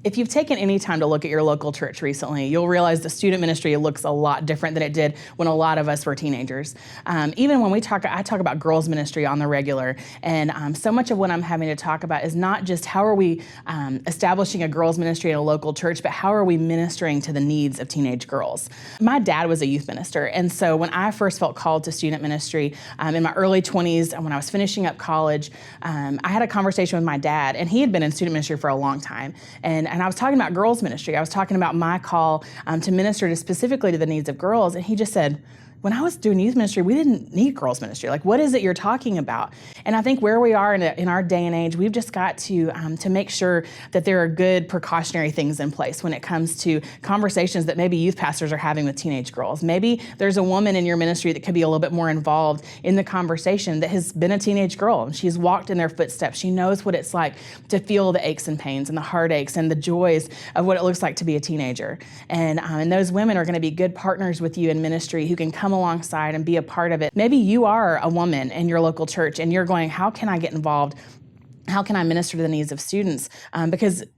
If you've taken any time to look at your local church recently, you'll realize the student ministry looks a lot different than it did when a lot of us were teenagers. Even when I talk about girls ministry on the regular, and so much of what I'm having to talk about is not just how are we establishing a girls ministry in a local church, but how are we ministering to the needs of teenage girls. My dad was a youth minister, and so when I first felt called to student ministry in my early 20s, and when I was finishing up college, I had a conversation with my dad, and he had been in student ministry for a long time. And I was talking about girls ministry. I was talking about my call to minister specifically to the needs of girls. And he just said, when I was doing youth ministry, we didn't need girls ministry. Like, what is it you're talking about? And I think where we are in our day and age, we've just got to make sure that there are good precautionary things in place when it comes to conversations that maybe youth pastors are having with teenage girls. Maybe there's a woman in your ministry that could be a little bit more involved in the conversation that has been a teenage girl, and she's walked in their footsteps. She knows what it's like to feel the aches and pains and the heartaches and the joys of what it looks like to be a teenager. And those women are going to be good partners with you in ministry who can come alongside and be a part of it. Maybe you are a woman in your local church and you're going, how can I get involved? How can I minister to the needs of students?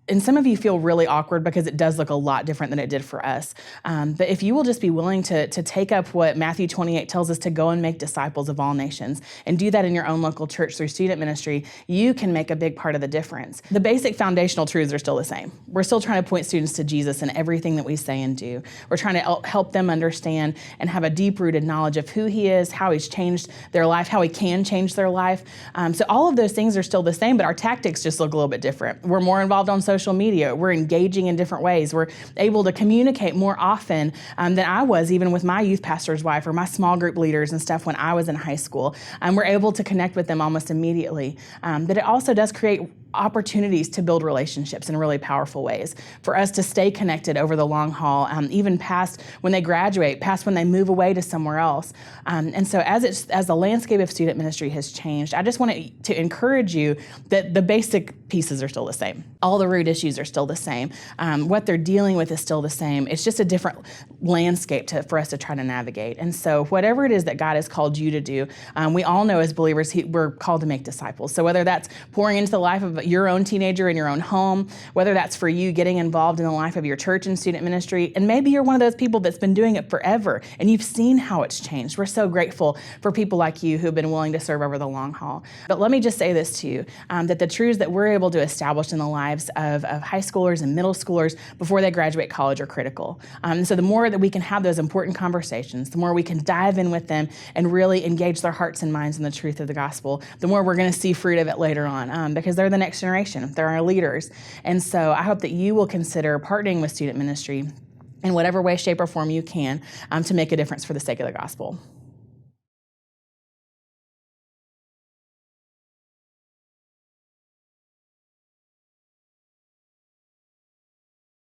And some of you feel really awkward because it does look a lot different than it did for us. But if you will just be willing to take up what Matthew 28 tells us to go and make disciples of all nations and do that in your own local church through student ministry, you can make a big part of the difference. The basic foundational truths are still the same. We're still trying to point students to Jesus in everything that we say and do. We're trying to help them understand and have a deep-rooted knowledge of who he is, how he's changed their life, how he can change their life. So all of those things are still the same, but our tactics just look a little bit different. We're more involved on social media. We're engaging in different ways. We're able to communicate more often than I was, even with my youth pastor's wife or my small group leaders and stuff when I was in high school. We're able to connect with them almost immediately. But it also does create opportunities to build relationships in really powerful ways, for us to stay connected over the long haul, even past when they graduate, past when they move away to somewhere else. And so as the landscape of student ministry has changed, I just want to encourage you that the basic pieces are still the same. All the root issues are still the same. What they're dealing with is still the same. It's just a different landscape for us to try to navigate. And so whatever it is that God has called you to do, we all know as believers, we're called to make disciples. So whether that's pouring into the life of your own teenager in your own home, whether that's for you getting involved in the life of your church and student ministry, and maybe you're one of those people that's been doing it forever and you've seen how it's changed. We're so grateful for people like you who've been willing to serve over the long haul. But let me just say this to you, that the truths that we're able to establish in the lives of high schoolers and middle schoolers before they graduate college are critical. So the more that we can have those important conversations, the more we can dive in with them and really engage their hearts and minds in the truth of the gospel, the more we're going to see fruit of it later on, because they're the next generation. They're our leaders. And so I hope that you will consider partnering with student ministry in whatever way, shape, or form you can to make a difference for the sake of the gospel.